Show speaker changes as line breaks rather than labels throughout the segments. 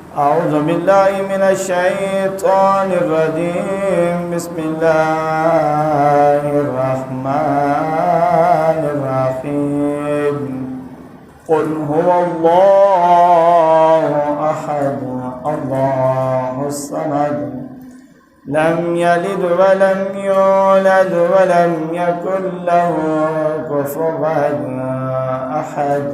أعوذ بالله من الشيطان الرجيم. بسم الله الرحمن الرحيم. قل هو الله أحد الله الصمد لم يلد ولم يولد ولم يكن له كفوا أحد.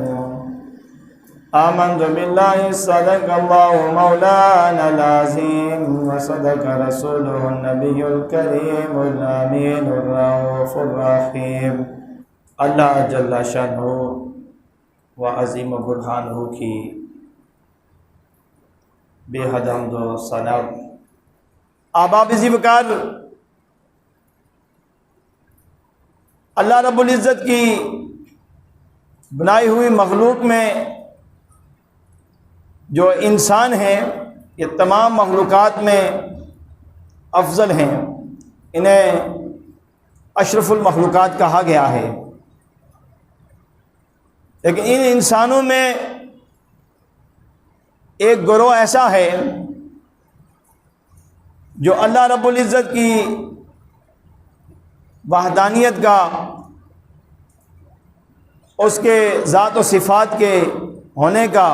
آمنت بالله صدق الله مولانا العظيم وصدق رسوله النبي الكريم الأمين الرؤوف الرحيم. اللہ جل شانہ و عظیم برہانہ کی بے حد حمد و ثنا. آباب ذوقار اللہ رب العزت کی بنائی ہوئی مخلوق میں جو انسان ہیں یہ تمام مخلوقات میں افضل ہیں. انہیں اشرف المخلوقات کہا گیا ہے. لیکن ان انسانوں میں ایک گروہ ایسا ہے جو اللہ رب العزت کی وحدانیت کا، اس کے ذات و صفات کے ہونے کا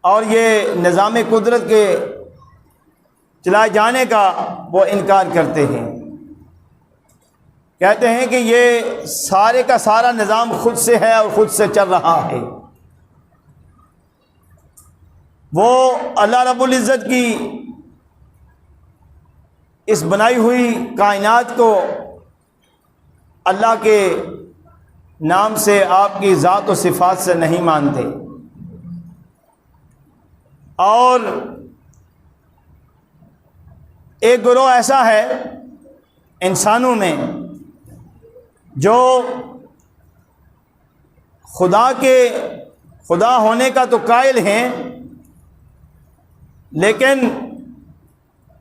اور یہ نظام قدرت کے چلائے جانے کا وہ انکار کرتے ہیں. کہتے ہیں کہ یہ سارے کا سارا نظام خود سے ہے اور خود سے چل رہا ہے. وہ اللہ رب العزت کی اس بنائی ہوئی کائنات کو اللہ کے نام سے، آپ کی ذات و صفات سے نہیں مانتے. اور ایک گروہ ایسا ہے انسانوں میں جو خدا ہونے کا تو قائل ہیں، لیکن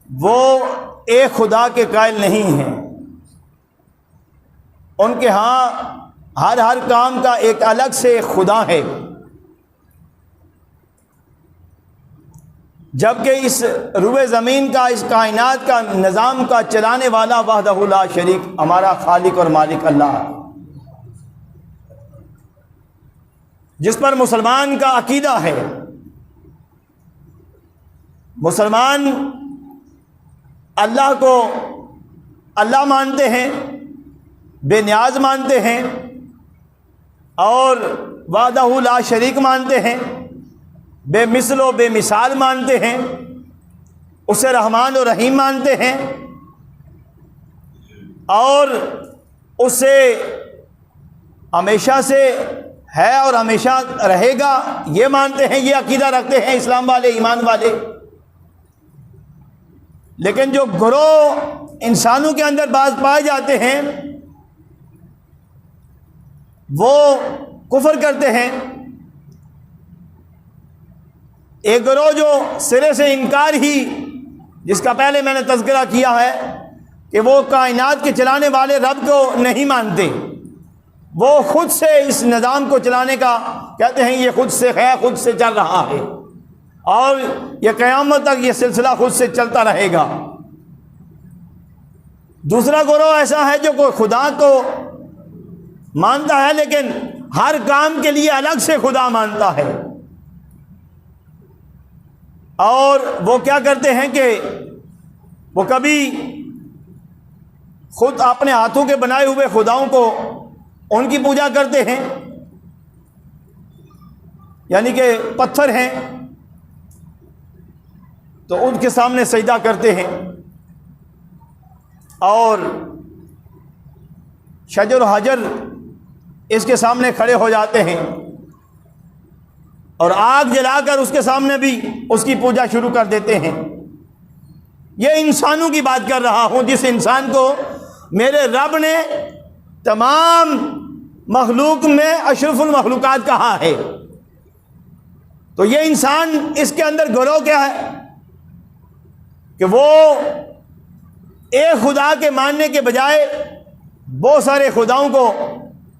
وہ ایک خدا کے قائل نہیں ہیں. ان کے ہاں ہر کام کا ایک الگ سے خدا ہے، جبکہ اس روئے زمین کا، اس کائنات کا نظام کا چلانے والا وحدہ لا شریک ہمارا خالق اور مالک اللہ ہے، جس پر مسلمان کا عقیدہ ہے. مسلمان اللہ کو اللہ مانتے ہیں، بے نیاز مانتے ہیں اور وحدہ لا شریک مانتے ہیں، بے مثل و بے مثال مانتے ہیں، اسے رحمان و رحیم مانتے ہیں اور اسے ہمیشہ سے ہے اور ہمیشہ رہے گا یہ مانتے ہیں. یہ عقیدہ رکھتے ہیں اسلام والے، ایمان والے. لیکن جو گروہ انسانوں کے اندر بعض پائے جاتے ہیں وہ کفر کرتے ہیں. ایک گروہ جو سرے سے انکار ہی، جس کا پہلے میں نے تذکرہ کیا ہے کہ وہ کائنات کے چلانے والے رب کو نہیں مانتے، وہ خود سے اس نظام کو چلانے کا کہتے ہیں یہ خود سے ہے، خود سے چل رہا ہے اور یہ قیامت تک یہ سلسلہ خود سے چلتا رہے گا. دوسرا گروہ ایسا ہے جو کوئی خدا کو مانتا ہے لیکن ہر کام کے لیے الگ سے خدا مانتا ہے. اور وہ کیا کرتے ہیں کہ وہ کبھی خود اپنے ہاتھوں کے بنائے ہوئے خداؤں کو ان کی پوجا کرتے ہیں، یعنی کہ پتھر ہیں تو ان کے سامنے سجدہ کرتے ہیں اور شجر و حجر اس کے سامنے کھڑے ہو جاتے ہیں اور آگ جلا کر اس کے سامنے بھی اس کی پوجا شروع کر دیتے ہیں. یہ انسانوں کی بات کر رہا ہوں، جس انسان کو میرے رب نے تمام مخلوق میں اشرف المخلوقات کہا ہے. تو یہ انسان، اس کے اندر گروہ کیا ہے کہ وہ ایک خدا کے ماننے کے بجائے بہت سارے خداؤں کو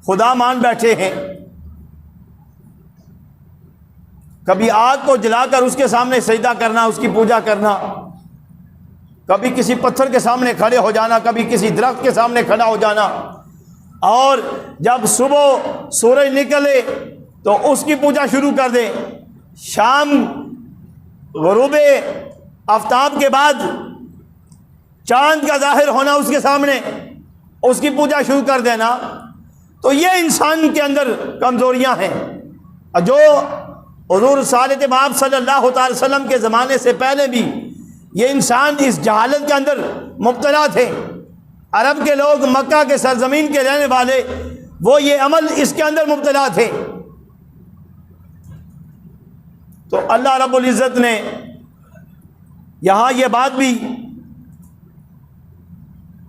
خدا مان بیٹھے ہیں. کبھی آگ کو جلا کر اس کے سامنے سجدہ کرنا، اس کی پوجا کرنا، کبھی کسی پتھر کے سامنے کھڑے ہو جانا، کبھی کسی درخت کے سامنے کھڑا ہو جانا، اور جب صبح سورج نکلے تو اس کی پوجا شروع کر دے، شام غروب آفتاب کے بعد چاند کا ظاہر ہونا اس کے سامنے، اس کی پوجا شروع کر دینا۔ تو یہ انسان کے اندر کمزوریاں ہیں جو حضور صالح مآب صلی اللہ تعالی وسلم کے زمانے سے پہلے بھی یہ انسان اس جہالت کے اندر مبتلا تھے۔ عرب کے لوگ، مکہ کے سرزمین کے رہنے والے، وہ یہ عمل اس کے اندر مبتلا تھے۔ تو اللہ رب العزت نے یہاں یہ بات بھی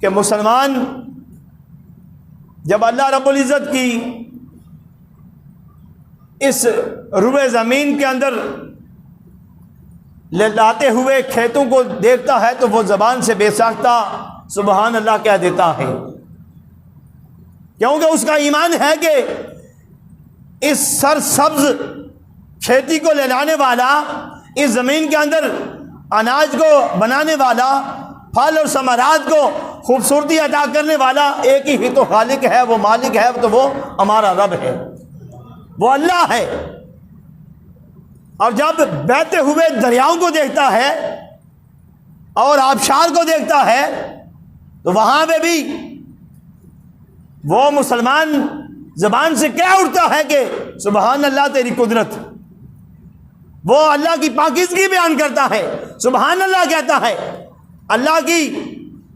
کہ مسلمان جب اللہ رب العزت کی اس روئے زمین کے اندر لہلاتے ہوئے کھیتوں کو دیکھتا ہے تو وہ زبان سے بے ساختہ سبحان اللہ کہہ دیتا ہے، کیونکہ اس کا ایمان ہے کہ اس سرسبز کھیتی کو لہلانے والا، اس زمین کے اندر اناج کو بنانے والا، پھل اور ثمرات کو خوبصورتی عطا کرنے والا ایک ہی تو خالق ہے، وہ مالک ہے، تو وہ ہمارا رب ہے، وہ اللہ ہے۔ اور جب بہتے ہوئے دریاؤں کو دیکھتا ہے اور آبشار کو دیکھتا ہے تو وہاں پہ بھی وہ مسلمان زبان سے کیا اٹھتا ہے کہ سبحان اللہ تیری قدرت، وہ اللہ کی پاکیزگی بیان کرتا ہے، سبحان اللہ کہتا ہے، اللہ کی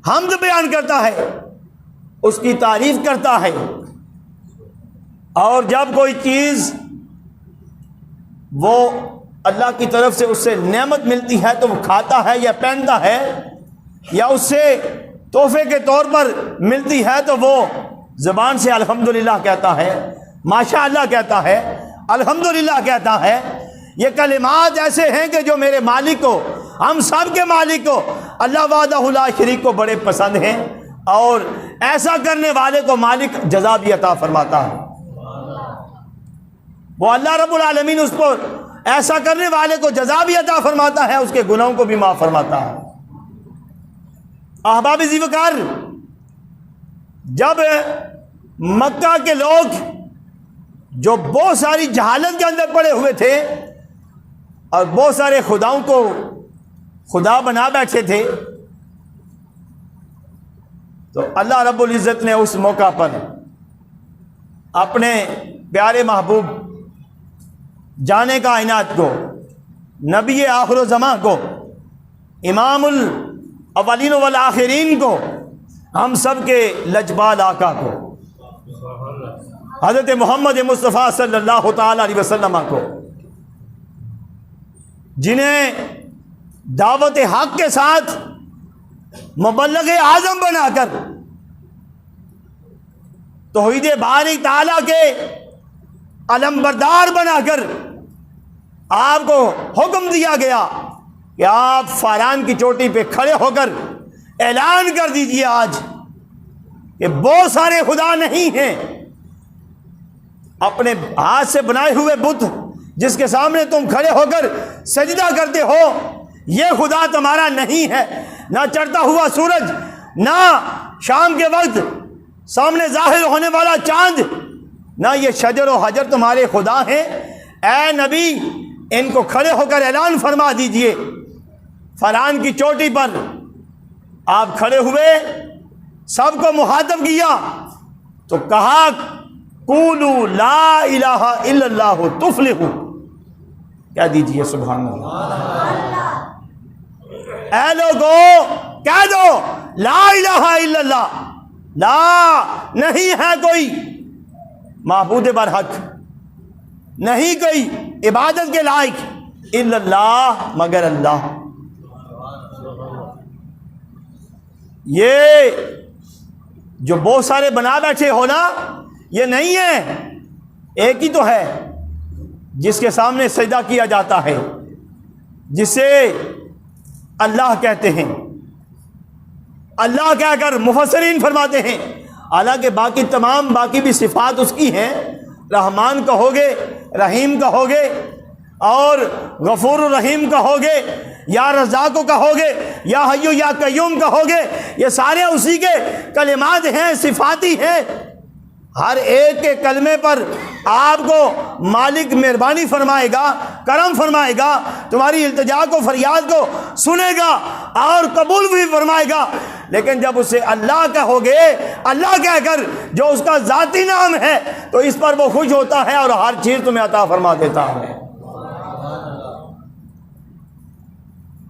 حمد بیان کرتا ہے، اس کی تعریف کرتا ہے۔ اور جب کوئی چیز وہ اللہ کی طرف سے اس سے نعمت ملتی ہے تو وہ کھاتا ہے یا پہنتا ہے، یا اس سے تحفے کے طور پر ملتی ہے تو وہ زبان سے الحمدللہ کہتا ہے، ماشاء اللہ کہتا ہے، الحمدللہ کہتا ہے۔ یہ کلمات ایسے ہیں کہ جو میرے مالک کو، ہم سب کے مالک کو، اللہ وحدہ لا شریک کو بڑے پسند ہیں، اور ایسا کرنے والے کو مالک جزا بھی عطا فرماتا ہے۔ وہ اللہ رب العالمین اس کو ایسا کرنے والے کو جزا بھی عطا فرماتا ہے، اس کے گناہوں کو بھی معاف فرماتا ہے۔ احباب ذی وقار، جب مکہ کے لوگ جو بہت ساری جہالت کے اندر پڑے ہوئے تھے اور بہت سارے خداؤں کو خدا بنا بیٹھے تھے، تو اللہ رب العزت نے اس موقع پر اپنے پیارے محبوب جانے کائنات کو، نبی آخر الزمان کو، امام الاولین والآخرین کو، ہم سب کے لجپال آقا کو، حضرت محمد مصطفیٰ صلی اللہ تعالی علیہ وسلم کو، جنہیں دعوت حق کے ساتھ مبلغ اعظم بنا کر توحید باری تعالیٰ کے علم بردار بنا کر آپ کو حکم دیا گیا کہ آپ فاران کی چوٹی پہ کھڑے ہو کر اعلان کر دیجئے آج کہ بہت سارے خدا نہیں ہیں، اپنے ہاتھ سے بنائے ہوئے بت جس کے سامنے تم کھڑے ہو کر سجدہ کرتے ہو، یہ خدا تمہارا نہیں ہے، نہ چڑھتا ہوا سورج، نہ شام کے وقت سامنے ظاہر ہونے والا چاند، نہ یہ شجر و حجر تمہارے خدا ہیں۔ اے نبی، ان کو کھڑے ہو کر اعلان فرما دیجئے۔ فرعون کی چوٹی پر آپ کھڑے ہوئے، سب کو مخاطب کیا تو کہا قولوا لا الہ الا اللہ تفلحوا، کہہ دیجئے سبحان اللہ۔ اے لوگو کہہ دو لا الہ الا اللہ، لا نہیں ہے کوئی معبود برحق، نہیں کوئی عبادت کے لائق الا اللہ مگر اللہ۔ یہ جو بہت سارے بنا بیٹھے ہو نا، یہ نہیں ہے، ایک ہی تو ہے جس کے سامنے سجدہ کیا جاتا ہے، جسے اللہ کہتے ہیں۔ اللہ کہہ کر مفسرین فرماتے ہیں حالانکہ باقی تمام باقی بھی صفات اس کی ہیں، رحمان کہو گے، رحیم کہو گے، اور غفور الرحیم کہو گے، یا رزاق کہو گے، یا حیو یا قیوم کہو گے، یہ سارے اسی کے کلمات ہیں، صفاتی ہیں۔ ہر ایک کے کلمے پر آپ کو مالک مہربانی فرمائے گا، کرم فرمائے گا، تمہاری التجا کو، فریاد کو سنے گا اور قبول بھی فرمائے گا۔ لیکن جب اسے اللہ کہو گے، اللہ کہہ کر جو اس کا ذاتی نام ہے، تو اس پر وہ خوش ہوتا ہے اور ہر چیز تمہیں عطا فرما دیتا ہے۔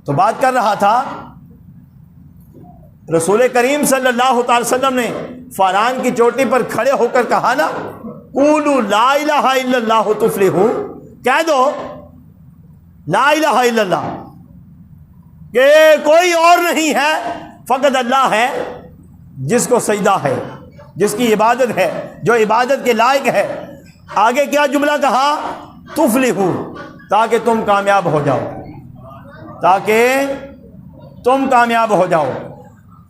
تو بات کر رہا تھا، رسول کریم صلی اللہ تعالی وسلم نے فاران کی چوٹی پر کھڑے ہو کر کہا نا، قولوا لا الہ الا اللہ تفلحوا، کہہ دو لا الہ الا اللہ، کہ کوئی اور نہیں ہے فقط اللہ ہے جس کو سجدہ ہے، جس کی عبادت ہے، جو عبادت کے لائق ہے۔ آگے کیا جملہ کہا؟ تفلحوا، تاکہ تم کامیاب ہو جاؤ، تاکہ تم کامیاب ہو جاؤ۔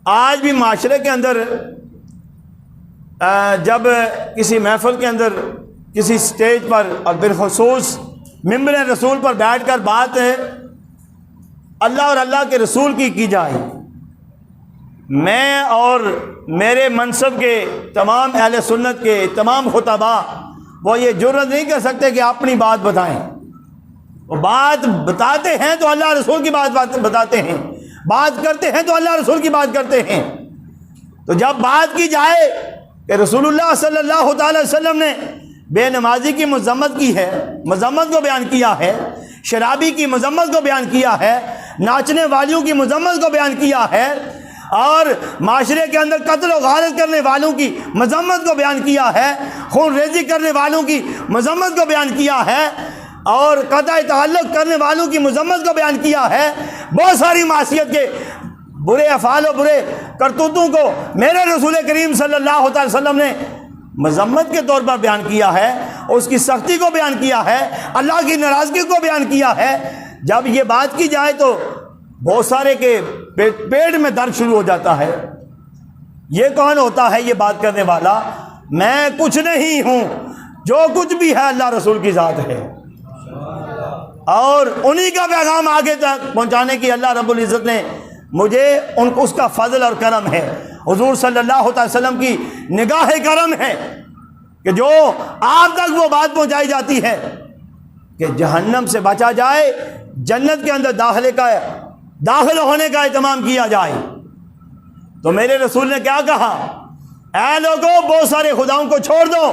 آج بھی معاشرے کے اندر جب کسی محفل کے اندر، کسی سٹیج پر، اور بالخصوص ممبر رسول پر بیٹھ کر بات اللہ اور اللہ کے رسول کی جائے، میں اور میرے منصب کے تمام اہل سنت کے تمام خطباء وہ یہ جرأت نہیں کر سکتے کہ اپنی بات بتائیں۔ وہ بات بتاتے ہیں تو اللہ رسول کی بات بتاتے ہیں، بات کرتے ہیں تو اللہ رسول کی بات کرتے ہیں۔ تو جب بات کی جائے کہ رسول اللہ صلی اللہ تعالی وسلم نے بے نمازی کی مذمت کی ہے، مذمت کو بیان کیا ہے، شرابی کی مذمت کو بیان کیا ہے، ناچنے والیوں کی مذمت کو بیان کیا ہے، اور معاشرے کے اندر قتل و غارت کرنے والوں کی مذمت کو بیان کیا ہے، خون ریزی کرنے والوں کی مذمت کو بیان کیا ہے، اور قطع تعلق کرنے والوں کی مذمت کو بیان کیا ہے، بہت ساری معصیت کے برے افعال و برے کرتوتوں کو میرے رسول کریم صلی اللہ علیہ وسلم نے مذمت کے طور پر بیان کیا ہے، اس کی سختی کو بیان کیا ہے، اللہ کی ناراضگی کو بیان کیا ہے۔ جب یہ بات کی جائے تو بہت سارے کے پیٹ میں درد شروع ہو جاتا ہے۔ یہ کون ہوتا ہے یہ بات کرنے والا؟ میں کچھ نہیں ہوں، جو کچھ بھی ہے اللہ رسول کی ذات ہے، اور انہی کا پیغام آگے تک پہنچانے کی اللہ رب العزت نے مجھے اس کا فضل اور کرم ہے، حضور صلی اللہ علیہ وسلم کی نگاہ کرم ہے کہ جو آپ تک وہ بات پہنچائی جاتی ہے کہ جہنم سے بچا جائے، جنت کے اندر داخل ہونے کا اہتمام کیا جائے۔ تو میرے رسول نے کیا کہا؟ اے لوگوں، بہت سارے خداؤں کو چھوڑ دو،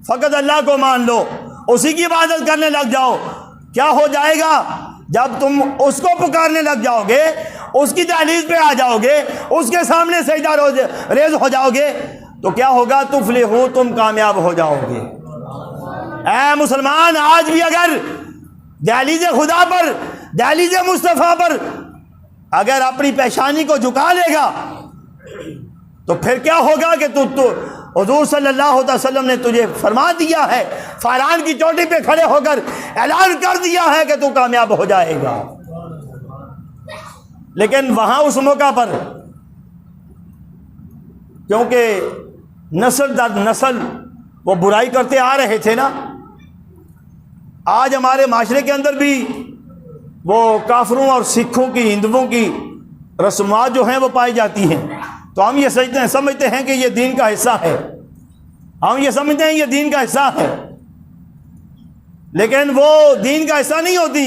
فقط اللہ کو مان لو، اسی کی عبادت کرنے لگ جاؤ۔ کیا ہو جائے گا جب تم اس کو پکارنے لگ جاؤ گے، اس کی دہلیز پہ آ جاؤ گے، اس کے سامنے سجدہ ریز ہو جاؤ گے، تو کیا ہوگا؟ تفلحوا، تم کامیاب ہو جاؤ گے۔ اے مسلمان، آج بھی اگر دہلیز خدا پر، دہلیز مصطفیٰ پر اگر اپنی پیشانی کو جھکا لے گا تو پھر کیا ہوگا کہ تو حضور صلی اللہ علیہ وسلم نے تجھے فرما دیا ہے، فاران کی چوٹی پہ کھڑے ہو کر اعلان کر دیا ہے کہ تو کامیاب ہو جائے گا۔ لیکن وہاں اس موقع پر کیونکہ نسل در نسل وہ برائی کرتے آ رہے تھے نا، آج ہمارے معاشرے کے اندر بھی وہ کافروں اور سکھوں کی، ہندوؤں کی رسومات جو ہیں وہ پائی جاتی ہیں، تو ہم یہ سمجھتے ہیں کہ یہ دین کا حصہ ہے، ہم یہ سمجھتے ہیں یہ دین کا حصہ ہے، لیکن وہ دین کا حصہ نہیں ہوتی۔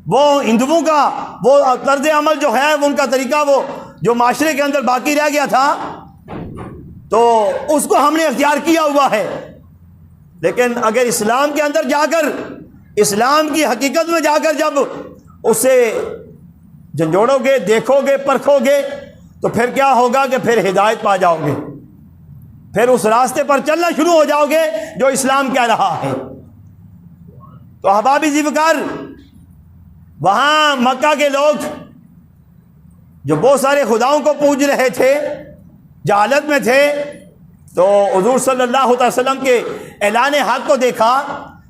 وہ ہندوؤں کا وہ طرز عمل جو ہے، ان کا طریقہ، وہ جو معاشرے کے اندر باقی رہ گیا تھا، تو اس کو ہم نے اختیار کیا ہوا ہے۔ لیکن اگر اسلام کے اندر جا کر، اسلام کی حقیقت میں جا کر جب اسے جھنجھوڑو گے، دیکھو گے، پرکھو گے، تو پھر کیا ہوگا کہ پھر ہدایت پا جاؤ گے، پھر اس راستے پر چلنا شروع ہو جاؤ گے جو اسلام کہہ رہا ہے۔ تو احباب ذوالفقار، وہاں مکہ کے لوگ جو بہت سارے خداؤں کو پوج رہے تھے، جہالت میں تھے، تو حضور صلی اللہ علیہ وسلم کے اعلان حق کو دیکھا،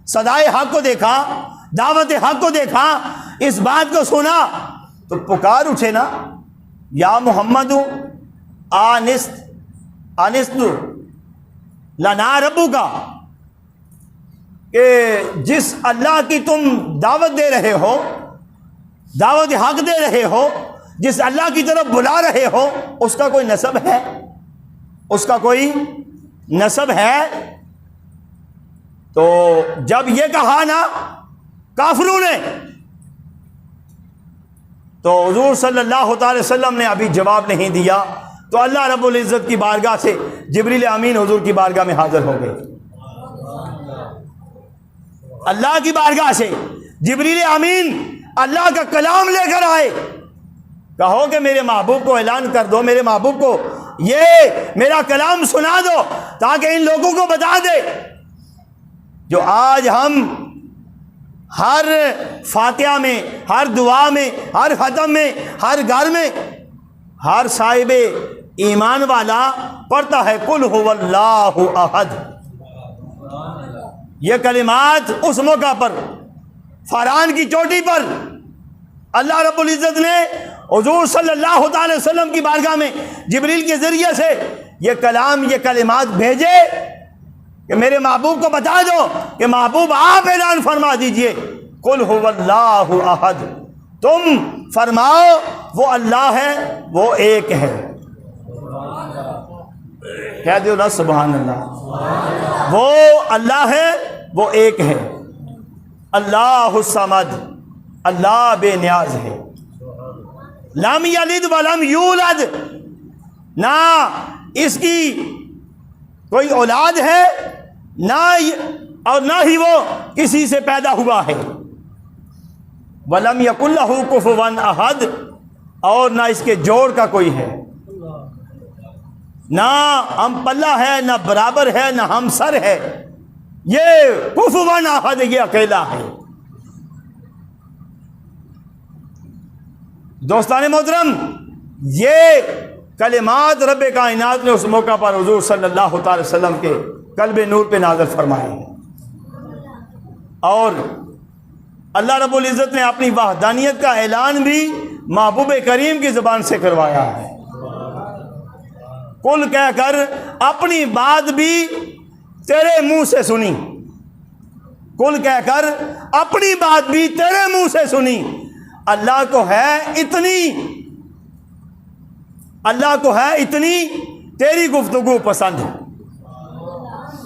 صدائے حق کو دیکھا، دعوت حق کو دیکھا، اس بات کو سنا تو پکار اٹھے نا، یا محمد آنست لنا ربک، کہ جس اللہ کی تم دعوت دے رہے ہو، دعوت حق دے رہے ہو، جس اللہ کی طرف بلا رہے ہو، اس کا کوئی نسب ہے؟ اس کا کوئی نسب ہے؟ تو جب یہ کہا نا کافروں نے، تو حضور صلی اللہ تعالی وسلم نے ابھی جواب نہیں دیا، تو اللہ رب العزت کی بارگاہ سے جبریل امین حضور کی بارگاہ میں حاضر ہو گئے۔ اللہ کی بارگاہ سے جبریل امین اللہ کا کلام لے کر آئے۔ کہو کہ میرے محبوب کو اعلان کر دو، میرے محبوب کو یہ میرا کلام سنا دو، تاکہ ان لوگوں کو بتا دے جو آج ہم ہر فاتحہ میں، ہر دعا میں، ہر ختم میں، ہر گھر میں ہر صاحب ایمان والا پڑھتا ہے قل هو اللہ احد۔ یہ کلمات اس موقع پر فاران کی چوٹی پر اللہ رب العزت نے حضور صلی اللہ تعالی وسلم کی بارگاہ میں جبریل کے ذریعے سے یہ کلام، یہ کلمات بھیجے کہ میرے محبوب کو بتا دو کہ محبوب آپ اعلان فرما دیجئے قل هو اللہ احد، تم فرماؤ وہ اللہ ہے، وہ ایک ہے۔ کہہ دو نا سبحان اللہ۔ وہ اللہ ہے، وہ ایک ہے، اللہ الصمد، اللہ بے نیاز ہے، لم یلد ولم یولد، نہ اس کی کوئی اولاد ہے، نہ ہی وہ کسی سے پیدا ہوا ہے، ولم یکن لہ کفوا احد، اور نہ اس کے جوڑ کا کوئی ہے، نہ ہم پلہ ہے، نہ برابر ہے، نہ ہم سر ہے، یہ کفوا احد، یہ اکیلا ہے۔ دوستان محترم، یہ کلمات رب کائنات نے اس موقع پر حضور صلی اللہ تعالی وسلم کے قلب نور پہ نازل فرمائے ہیں، اور اللہ رب العزت نے اپنی وحدانیت کا اعلان بھی محبوب کریم کی زبان سے کروایا ہے۔ کل کہہ کر اپنی بات بھی تیرے منہ سے سنی، کل کہہ کر اپنی بات بھی تیرے منہ سے سنی۔ اللہ کو ہے اتنی تیری گفتگو پسند،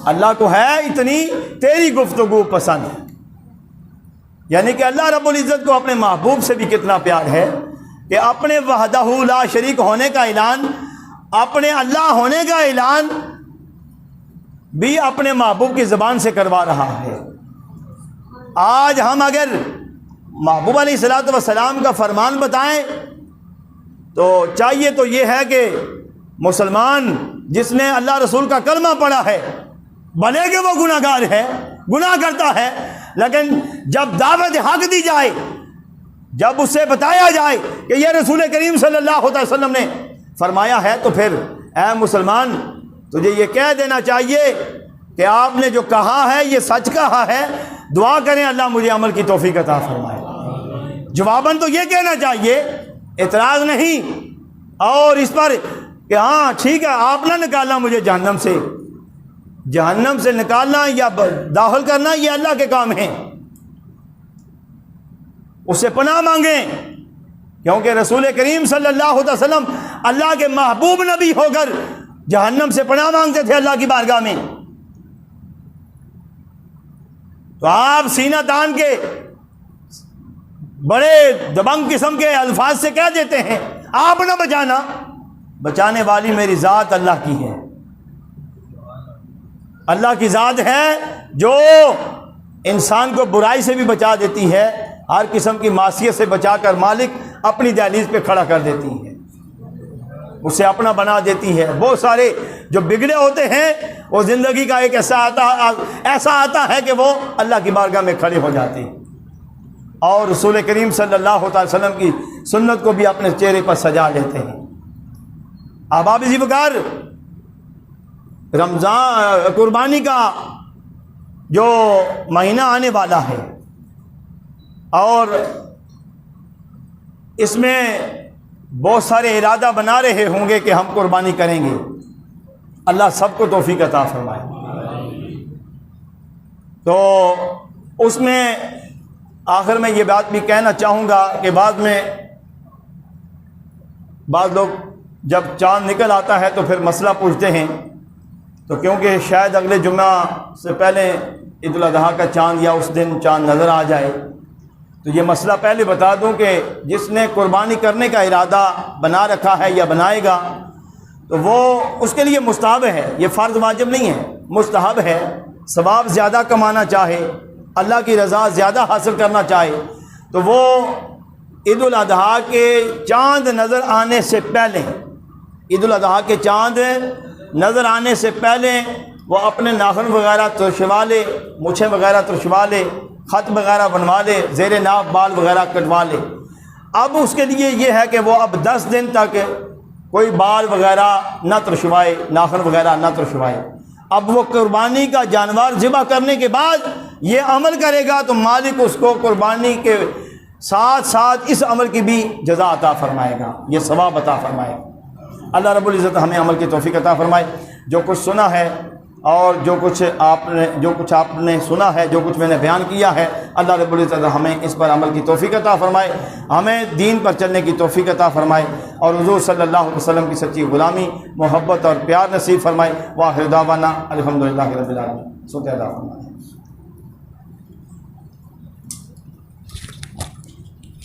اللہ کو ہے اتنی تیری گفتگو پسند، یعنی کہ اللہ رب العزت کو اپنے محبوب سے بھی کتنا پیار ہے کہ اپنے وحدہ لا شریک ہونے کا اعلان، اپنے اللہ ہونے کا اعلان بھی اپنے محبوب کی زبان سے کروا رہا ہے۔ آج ہم اگر محبوب علیہ الصلوۃ والسلام کا فرمان بتائیں تو چاہیے تو یہ ہے کہ مسلمان جس نے اللہ رسول کا کلمہ پڑھا ہے، بھلے کہ وہ گناہ گار ہے، گناہ کرتا ہے، لیکن جب دعوت حق دی جائے، جب اس سے بتایا جائے کہ یہ رسول کریم صلی اللہ علیہ وسلم نے فرمایا ہے، تو پھر اے مسلمان تجھے یہ کہہ دینا چاہیے کہ آپ نے جو کہا ہے یہ سچ کہا ہے، دعا کریں اللہ مجھے عمل کی توفیق عطا فرمائے۔ جواباً تو یہ کہنا چاہیے، اعتراض نہیں، اور اس پر کہ ہاں ٹھیک ہے آپ نہ نکالنا مجھے جہنم سے نکالنا یا داخل کرنا یہ اللہ کے کام ہیں، اس سے پناہ مانگیں، کیونکہ رسول کریم صلی اللہ علیہ وسلم اللہ کے محبوب نبی ہو کر جہنم سے پناہ مانگتے تھے اللہ کی بارگاہ میں۔ تو آپ سینہ تان کے بڑے دبنگ قسم کے الفاظ سے کہہ دیتے ہیں آپ نہ بچانا، بچانے والی میری ذات اللہ کی ہے، اللہ کی ذات ہے جو انسان کو برائی سے بھی بچا دیتی ہے، ہر قسم کی معصیت سے بچا کر مالک اپنی دہلیز پہ کھڑا کر دیتی ہے، اسے اپنا بنا دیتی ہے۔ بہت سارے جو بگڑے ہوتے ہیں وہ زندگی کا ایک ایسا آتا ہے کہ وہ اللہ کی بارگاہ میں کھڑے ہو جاتے ہیں، اور رسول کریم صلی اللہ علیہ وسلم کی سنت کو بھی اپنے چہرے پر سجا لیتے ہیں۔ احباب ذی وقار، رمضان قربانی کا جو مہینہ آنے والا ہے، اور اس میں بہت سارے ارادہ بنا رہے ہوں گے کہ ہم قربانی کریں گے، اللہ سب کو توفیق عطا فرمائے۔ تو اس میں آخر میں یہ بات بھی کہنا چاہوں گا کہ بعض لوگ جب چاند نکل آتا ہے تو پھر مسئلہ پوچھتے ہیں، تو کیونکہ شاید اگلے جمعہ سے پہلے عید الاضحیٰ کا چاند یا اس دن چاند نظر آ جائے، تو یہ مسئلہ پہلے بتا دوں کہ جس نے قربانی کرنے کا ارادہ بنا رکھا ہے یا بنائے گا تو وہ اس کے لیے مستحب ہے، یہ فرض واجب نہیں ہے، مستحب ہے۔ ثواب زیادہ کمانا چاہے، اللہ کی رضا زیادہ حاصل کرنا چاہے تو وہ عید الاضحیٰ کے چاند نظر آنے سے پہلے، عید الاضحیٰ کے چاند نظر آنے سے پہلے وہ اپنے ناخن وغیرہ ترشوا لے، مونچھیں وغیرہ ترشوا لے، خط وغیرہ بنوا لے، زیر ناف بال وغیرہ کٹوا لے۔ اب اس کے لیے یہ ہے کہ وہ اب 10 دن تک کوئی بال وغیرہ نہ ترشوائے، ناخن وغیرہ نہ ترشوائے۔ اب وہ قربانی کا جانور ذبح کرنے کے بعد یہ عمل کرے گا تو مالک اس کو قربانی کے ساتھ ساتھ اس عمل کی بھی جزا عطا فرمائے گا، یہ ثواب عطا فرمائے گا۔ اللہ رب العزت ہمیں عمل کی توفیق عطا فرمائے۔ جو کچھ سنا ہے اور جو کچھ آپ نے سنا ہے، جو کچھ میں نے بیان کیا ہے، اللہ رب العزت ہمیں اس پر عمل کی توفیق عطا فرمائے، ہمیں دین پر چلنے کی توفیق عطا فرمائے، اور حضور صلی اللہ علیہ وسلم کی سچی غلامی، محبت اور پیار نصیب فرمائے۔ وآخر دعوانا الحمدللہ رب العالمین۔ سو ادا فرمائے۔